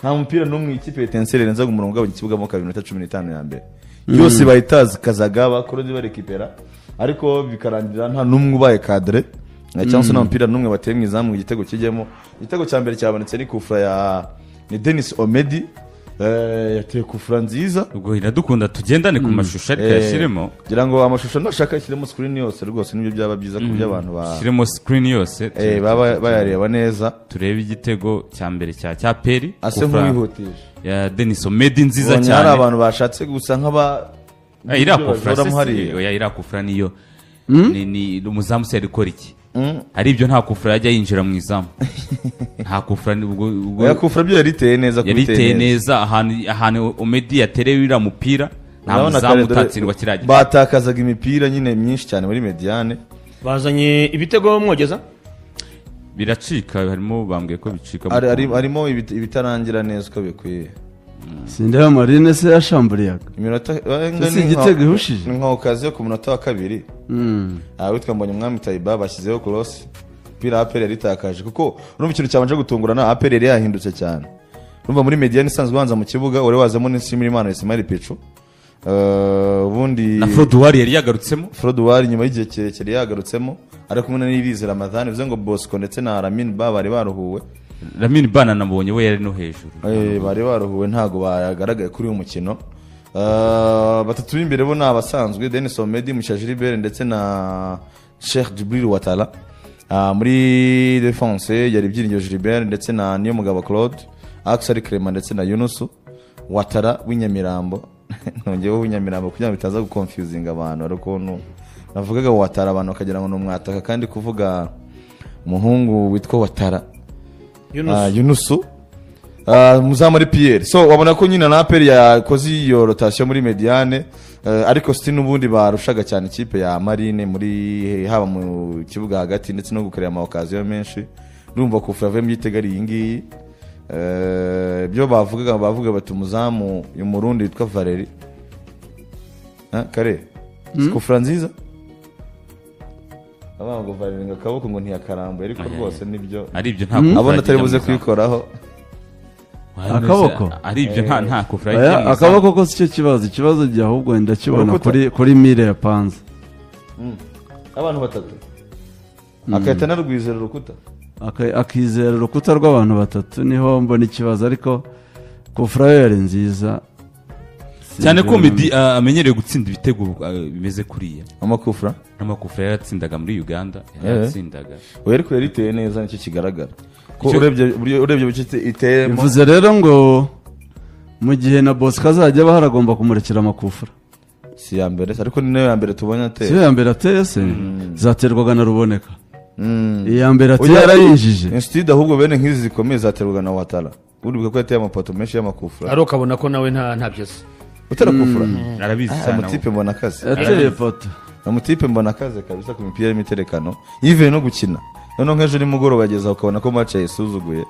nta mupira n'umwe ikipe Etincelle renza ku murongo w'ikibuga mo 2:15 ya mbere yose bayitazikazaga bakorodi barekipera ariko bikarangira nta n'umwe ubaye cadre cyangwa se nta mupira n'umwe bateye mu izamu igitego kijyemo igitego cya mbere cyabonetse ni kufra ya ni Denis Omedi yateye kufra nziza ubwo iradukunda tugendane ku mashusho ariko yashiremo kugira ngo amashusho nashaka yashiremo screen yose rwose nibyo byaba byiza ku by'abantu yashiremo screen yose baba bayareba neza turebe igitego cya mbere cya Peri ase nk'wihutije ya Denis Omedi nziza cyane hari abantu bashatse gusa nk'aba irakufra niyo ni umuzamu se ariko iki ari ibyo nta kufra yajya yinjira mu izamu nta kufra ubwo yakufra byo yariteye neza yariteye neza ahantu Omedi yaterewe ira mupira nta muzamu utatsindwa kiragira batakazaga imipira nyine myinshi cyane muri mediane bazanye ibitego mwogeza biracika harimo bambwiye ko bicika harimo ibitarangira neza uko bikwiye Sindeba Marine se yashamburiyaga iminota igitego ihushije nka okaziyo ku munota wa kabiri witwa Mbonye Umwami Taiba bashyizeho cross pira APR yaritakaje kuko urumva ikintu cyabanje gutungurana APR yari yahindutse cyane urumva muri mediane isanzwe banza mu kibuga uri wazamo n'insimira Imana Ismail Pichu ubundi na Frodouard yari yagarutsemo Frodouard nyuma y'igihe kirekire yagarutsemo ariko kumwe n'Irize Ramadhan bivuze ngo Bosco ndetse na Lamine Ba bari baruhuwe Lamine Bana nabonye we yari no hejuru bari baruhuwe ntago bagaragaye kuri uyu mukino batatu b'imbere bo nabasanzwe Denis Omedi Mushajiribere ndetse na Sheikh Djibril Watala muri defense yari Byiringiro Gilbert ndetse na Niyo Mugabo Claude Axel Clement ndetse na Yunusu Watara w'inyamirambo nongeyeho w'inyamirambo kugira ngo bitaza guconfusing abantu ariko navugaga Watara abantu bakagira ngo numwataka kandi kuvuga muhungu witwa Watara Yunusu muzamari Pierre so wabona ko nyina na APR yakoze iyo rotation muri mediane ariko sti nubundi barushaga cyane ikipe ya Marine muri haba mu kibuga hagati ndetse no gukorera ama occasion menshi urumva ko Flavie myitegari yingiyi byo bavuga bati umuzamu y'umurundi witwa Valeri kare sikufra nziza abango Valeri ngakaboko ngo ntiyakarambuye ariko rwose nibyo ari ibyo nta abona atari buze kwikoraho akaboko ari ibyo nta kufra y'ikibazo akaboko ko cyo ikibazo gihe ahubwo ndakibona kuri mire ya Panza abantu batatu akahita narwizera urukuta akizera urukuta rw'abantu batatu niho mbona ikibazo ariko kufra yari nziza cyane ko Medi amenyereye gutsinda ibitego bimeze kuriya amakufra yaratsindaga muri Uganda yaratsindaga we ariko yariteye neza nicyo kigaragara ko urebye bicite iteye bivuze rero ngo mu gihe na Bosco azajya baharagomba kumurekera amakufra si ya mbere ariko ni nayo ya mbere tubonye ateye si ya mbere ateye se zaterwaga na Ruboneka iya mbere ateye yarayinjije instead ahubwo bene nk'izi zikomeye zaterwaga na Watala urubuga ko yateye amapoto menshi y'amakufra ari ukabona ko nawe nta byose utarakufra arabizi cyane umutipe mbona akazi ateye poto umutipe mbona akazi kabisa ku mipira y'imiterekano yive no gukina none nk'ejo ni mugoroba bageza ukabona ko match yisuzuguye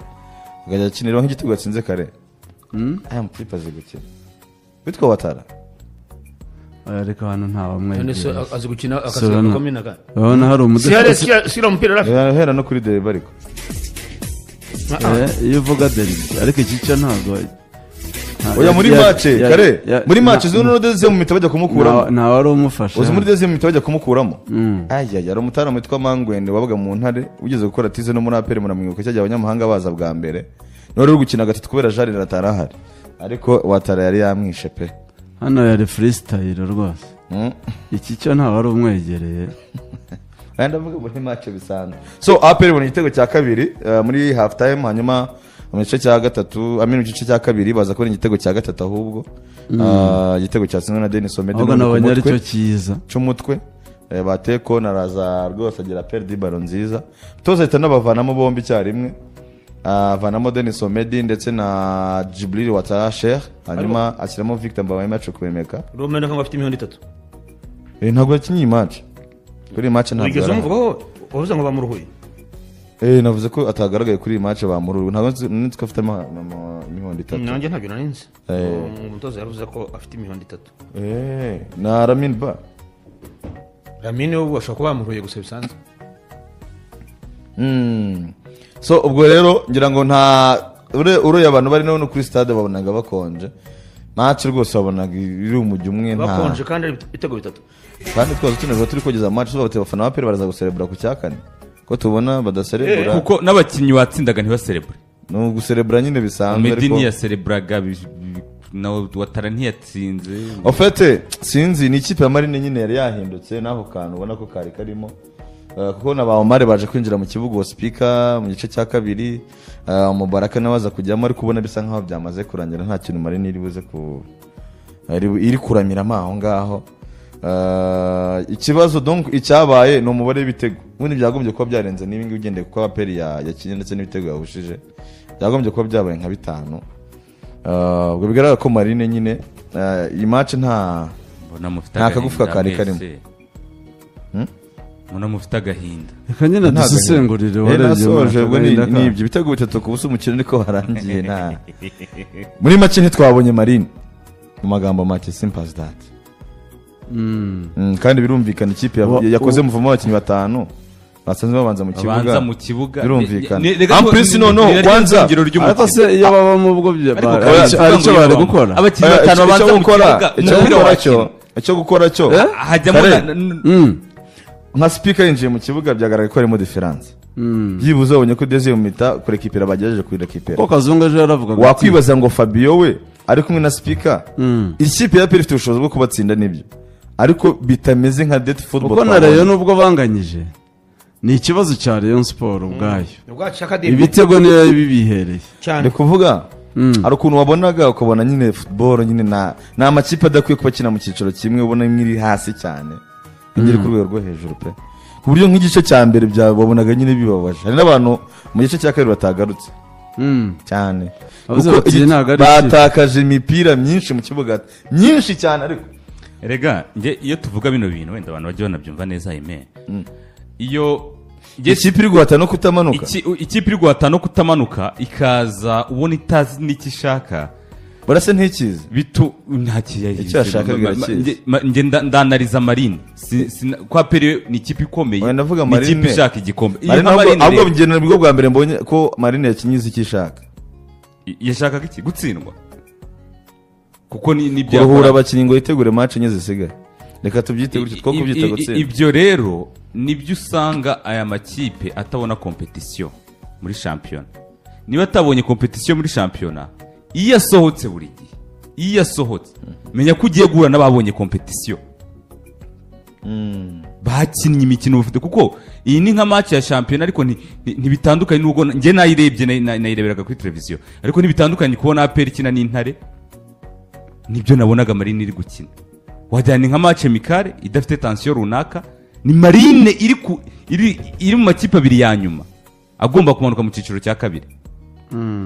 akajya akinira nk'igitego gatsinze kare aya mutipe azi gukina bitwa Watala ariko hano nta bamwe none se azi gukina akasaba komina ka urabona hari umudefense sira umupira rafi hera no kuri deriva ariko iyo uvuga deriva ariko iki cyo ntago oya muri match kare muri match zino deze mu mita bajya kumukuramo nta wari umufasha uzi muri deze mu mita bajya kumukuramo yari umutara witwa Mangwende wabaga mu ntare ugeze gukora tize no muri APR muramwibuka cyajya abanyamahanga baza bwa mbere none uri gukina gatatu kubera Jari ratarahari ariko Watara yari yamwishe pe hano yari freestyle rwose iki cyo nta wari umwegereye ndavuga muri match bisanzwe so APR ibona igitego cya kabiri muri half time hanyuma mu gice cya gatatu amino gice cya kabiri baza kubona igitego cya gatatu ahubwo igitego cyatsinzwe na Denis Omedi ahubwo nabonye ari cyo cyiza cy'umutwe bateko naraza rwose agira perdi baro nziza toza ahita n'abavanamo bombi cyarimwe vanamo Denis Omedi ndetse na Djibril Watara Sheikh hanyuma ashyiramo Victor Mbabaye match kwemeka Romero ngo afite imihondo 3 ntabwo yakinye match kuri match ntabwo ugeze umvuga uvuze ngo bamuruhuye navuze ko atagaragaye kuri match bamuruhuye ntabwo nzi ko afite imihondo 3 nanjye ntabyo narinzi umutoza yavuze ko afite imihondo 3 na Lamine Ba Lamine ubu ashaka kuba bamuruhuye gusa bisanzwe so ubwo rero ngira ngo nta uroye abantu bari no kuri stade babonaga bakonje match rwose wabonaga iri umujyi umwe nta bakonje kandi ari ibitego bitatu kandi twose tunezwa turi kugeza match z'abafana abafana ba PL baraza guserebura ku cyakane ko tubona badaserebura kuko n'abakinnyi watsindaga ntibaserebure no guserebura nyine bisanzwe Medini yasereburaga nawe Watara ntiyatsinze en fait sinzi ni ikipe ya Marine nyine yari yahindutse naho kantu ubona ko kari karimo kuko na ba Omar baje kwinjira mu kibuga wa speaker mu gice cya kabiri Mubaraka nabaza kujyamo ariko ubona bisa nkaho byamaze kurangira nta kintu Marine iri buze ku iri kuramira aho ngaho ikibazo donc icyabaye no umubare w'ibitego ubundi byagombye kuba byarenze n'ibingi ugendeye kuko aperi yakinye ndetse n'ibitego yahushije byagombye kuba byabaye nka 5 ubwo bigaragara ko Marine nyine iyi match nta kagufuka kari karimo muna mufite agahinda reka nyine dusesengurire warebye n'ibyo bitego bitatu ku buso umukino niko warangiye nta muri match ntitwabonye Marine mu magambo make simple as that kandi birumvikana ikipe yakoze muvumo abakinnyi 5 basanzwe babanza mu kibuga birumvikana ampulisi noneho kwanza ariko se iyo baba mu bwo aricyo bari gukora abakinnyi 5 babanza mu kibuga icyo gukora cyo hajyamo nka speaker yinjiye mu kibuga byagaragaye ko harimo difference byibuze ubonye ko Desire Mumita kure kipera bagejeje kuri kipera ko Kazungu ejo yaravugaga wakwibaza ngo Fabio we ari kumwe na speaker ikipe ya PL ifite ubushobozi bwo kubatsinda nibyo ariko bitameze nka Death Football kuko na Rayon nubwo banganyije ni ikibazo cya Rayon Sport ubwayo ibitego niyo bibihereye cyane kuvuga ari ukuntu wabonaga ukabona nyine football nyine na amakipe adakwiye kuba kina mu cyiciro kimwe ubona imwe hasi cyane ingeri ku rwego rwo hejuru pe ku buryo nk'igice cya mbere byabonaga nyine bibabaje hari n'abantu mu gice cya kabiri batagarutse cyane batakaje imipira myinshi mu kibuga myinshi cyane ariko erega nge iyo tuvuga bino bintu wenda abantu bajye banabyumva neza ime iyo ikipe iri guhata no kutamanuka ikipe iri guhata no kutamanuka ikaza ubona itazi n'icyo ishaka barase ntikize bitu ntakiyahize icyo ashaka birakize nge ndanariza Marine kwa PL ni ikipe ikomeye ni ikipe ishaka igikombe ahubwo bigena bwo bwa mbere mbonye ko Marine yakinyize icyo ishaka yashakaga iki gutsindwa kuko ni kuruhura abakinnyi ngo yitegure match enye zisigaye reka tubyite gutyo two kubyita gutsinda ibyo rero nibyo usanga aya makipe atabona competition muri champion niba atabonye competition muri championnat iyo yasohotse buri gihe iyo yasohotse menya ko ugiye guhura n'ababonye competition bakinnye imikino bafite kuko iyi ni nka match ya championnat ariko ntibitandukanye n'ubwo nge nayirebye nayireberaga kuri televiziyo ariko ntibitandukanye kubona APR ikina n'Intare nibyo nabonaga Marine iri gukina wajyana nka match amicale idafite tension runaka ni Marine iri mu makipe abiri ya nyuma agomba kumanuka mu cyiciro cya kabiri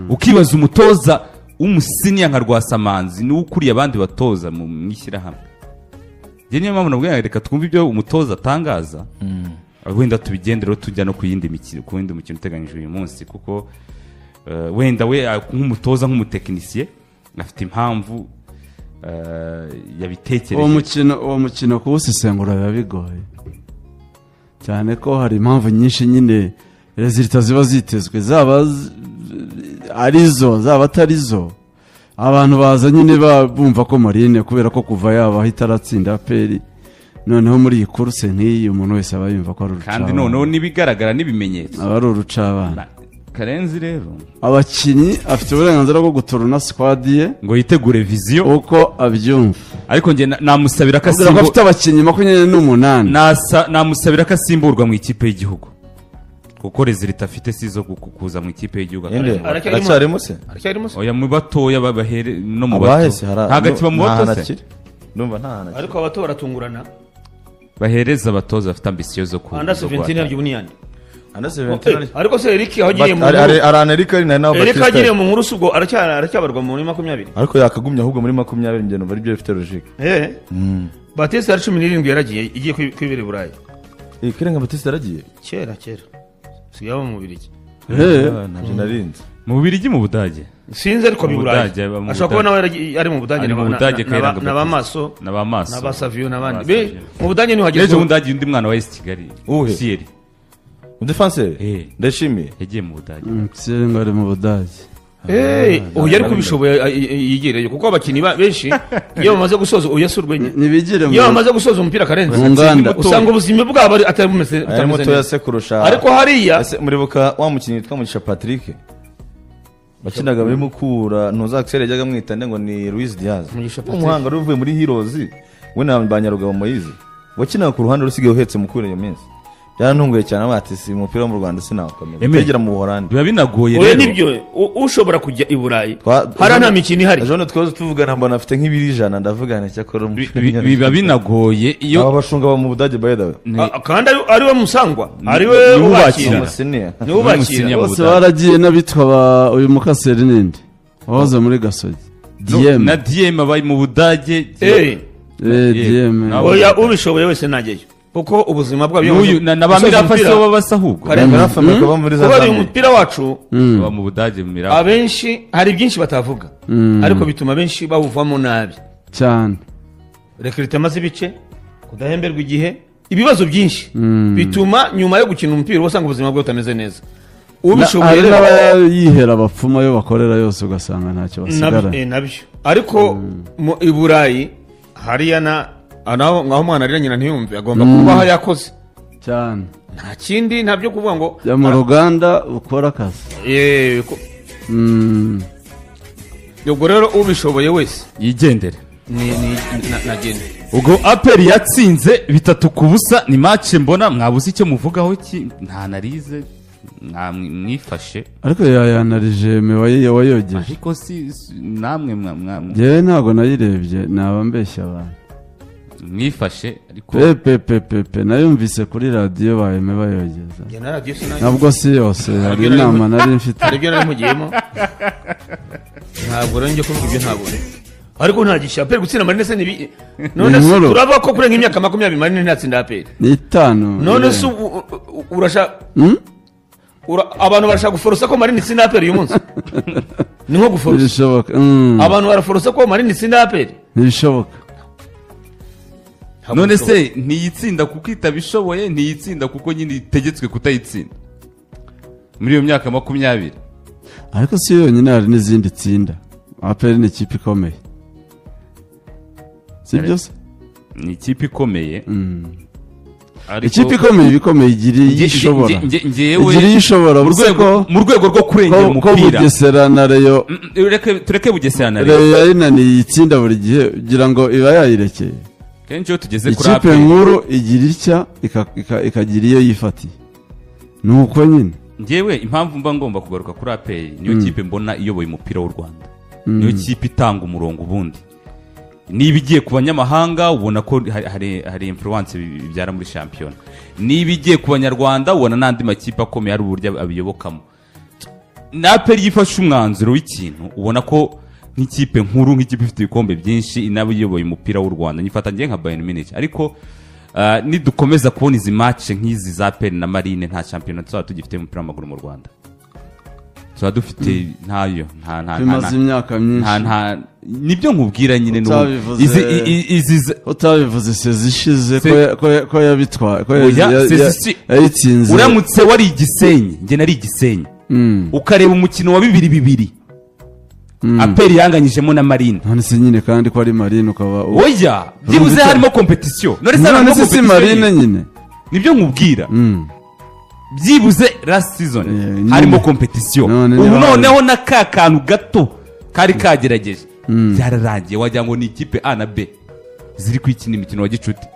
ukibaza umutoza w'umusiniya nka Rwasamanzi ni ukuriye abandi batoza mu ishyirahamwe njye niyo mpamvu nabwo reka twumve ibyo umutoza atangaza wenda tubigendero tujya no ku yindi mukino uteganyijwe uyu munsi kuko wenda we nk'umutoza nk'umutekinisiye afite impamvu yabitekereje uwo mukino kuwusesengura biba bigoye cyane ko hari impamvu nyinshi nyine resultat ziba zitezwe zaba arizo zaba atarizo abantu baza nyine bumva ko Marine kubera ko kuva yaba itaratsinda PL noneho muri iyi course nk'iyi umuntu wese aba yumva ko ari urucabana kandi noneho nibigaragara n'ibimenyetso aba ari urucabana Karenzi rero abakinnyi afite uburenganzira bwo gutorona squad ye ngo yitegure vision uko abyumva ariko nge namusabira ko afite abakinnyi 28 namusabira ko asimburwa mu ikipe y'igihugu kuko resultat afite sizo kuza mu ikipe y'igihugu aracyarimo se oya mu batoya babahere no mu bato ntagakiba mu bato se ndumva nta ariko abato baratungurana bahereza abatoza bafite ambitieux zo kuza under 17 y'ubuniyani under 17 ariko se Eric ahogiriye mu arana Eric ari nawe Batista Eric agiriye mu nkuru subwo aracyabarwa muri 20 ariko yakagumye ahubwo muri 20 ngeno bari byo bifite logique Batista ari 17 yaragiye igiye kwibere Burayi kirenga Batista yaragiye kera sigaba mu Bubiligi nabyo narinze mu Bubiligi mu Budage sinze ariko biburayi ashaka kubona ari mu Budage n'abamaso n'abasavio n'abandi mu Budage niho hageze mu Budage undi mwana wa Kigali Sieri Defenseur ndashimiye yagiye mu Budage Sieri ngo ari mu Budage uyu ariko bishoboye yigereyo kuko abakinnyi benshi iyo bamaze gusoza uyasurwe iyo bamaze gusoza umupira karenze usanga ubuzima bwabo atari bumeze mutoya se kurusha ariko hariya muribuka wa mukinnyi witwa Mugisha Patrick bakinaga muri Mukura ntuzakisere yajyaga mwitande ngo ni Luis Diaz umuhanga ruvuye muri Heroes we na Banyarugabo Moise wakinaga ku ruhande rusigaye uhetse Mukura iyo minsi byarantunguye cyane abatisi umupira wo mu Rwanda sinakomeye tegera mu Buholandi biba binagoye rero nibyo ushobora kujya i Burayi hari nta mikino ihari ejo twose tuvugana mbona afite nk'ibiri ijana ndavugana cyakora biba binagoye iyo aba bashunga ba mu Budage by the way kandi ari we musangwa ari we ubakira ni ubakira bose baragiye n'abitwa uyu Mukaseri ninde wahoze muri Gasogi na DM abaye mu Budage DM oya ubishoboye wese nageyo kuko ubuzima bwabo n'uyu n'abamirafa so babasahubwo kuba umupira wacu baba mu Budage mu mirafa abenshi hari byinshi batavuga ariko bituma benshi bawuvamo nabi cyane recrutement z'ibice kudahemberwa igihe ibibazo byinshi bituma nyuma yo gukina umupira wasanga ubuzima bwe butameze neza ubishoboye rero yihera abapfuma yo bakorera yose ugasanga ntacyo basigara nabyo ariko mu Burayi hariya ngaho umwana arira nyina ntiyumve agomba kubaho yakoze cyane nta kindi ntabyo kuvuga ngo ya mu ruganda ukora akazi ubwo rero ubishoboye wese yigendere nagende ubwo APR yatsinze 3-0 ni match mbona mwabuze icyo muvugaho nta narize mwifashe ariko yayanarije mewaye wayogeje ariko si namwe yewe ntago nayirebye naba mbeshya abantu mwifashe ariko pepe nayumvise kuri radio bayeme bayogeza nabwo si yose hari inama nari mfite aribyo nari mugiyemo ntabwo renge kuvuga ibyo ntabwo ariko ntagisha APR gutsinda Marine se nibi none turaba ko kurenga imyaka 20 Marine ntatsinda APR ni 5 none se urasha abantu barashaka guforosa ko Marine itsinda APR uyu munsi ni nko guforosa bishoboka abantu baraforosa ko Marine itsinda APR bishoboka none se ntiyitsinda kuko itabishoboye ntiyitsinda kuko nyine itegetswe kutayitsinda muri iyo myaka 20 ariko si yonyine hari n'izindi tsinda APR ni ikipe ikomeye si byose ni ikipe ikomeye ikipe ikomeye ibikomeye igiriye ishobora mu rwego rwo kurengera umupira Bugesera na Rayon tureke Bugesera na Rayon Rayon yarinaniye itsinda buri gihe kugira ngo iba yayirekeye kenshi iyo tugeze kuri APR ikipe nkuru igira itya ikagira iyo yifatiye nuko nyine ngewe impamvu mba ngomba kugaruka kuri APR niyo kipe mbona iyoboye umupira w'u Rwanda niyo kipe itanga umurongo ubundi niba igiye ku banyamahanga ubona ko hari influence bibyara muri shampiyona niba igiye ku banyarwanda ubona n'andi makipe akomeye ari uburyo abiyobokamo na APR yifashe umwanzuro w'ikintu ubona ko nk'ikipe nkuru nk'ikipe ifite ibikombe byinshi inaba iyoboye umupira w'u Rwanda nyifata ngiye nka Bayern Munich ariko nidukomeza kubona izi match nk'izi za APR na Marine nta shampiyona tuzaba tugifite umupira w'amaguru mu Rwanda tuba dufite ntayo bimaze imyaka myinshi nibyo nkubwira nyine utabivuze sezishize ko yabitwaye ko yayitsinze uramutse wari Igisenyi njye nari Igisenyi ukareba umukino wa 2-2 APR yanganyijemo na Marine none se nyine kandi ko ari Marine ukaba oya byibuze harimo competition none se si Marine nyine nibyo nkubwira byibuze last season harimo competition ubu noneho na kantu gato kari kagerageje byararangiye wagira ngo ni ikipe A na B ziri kwikina imikino wa gicuti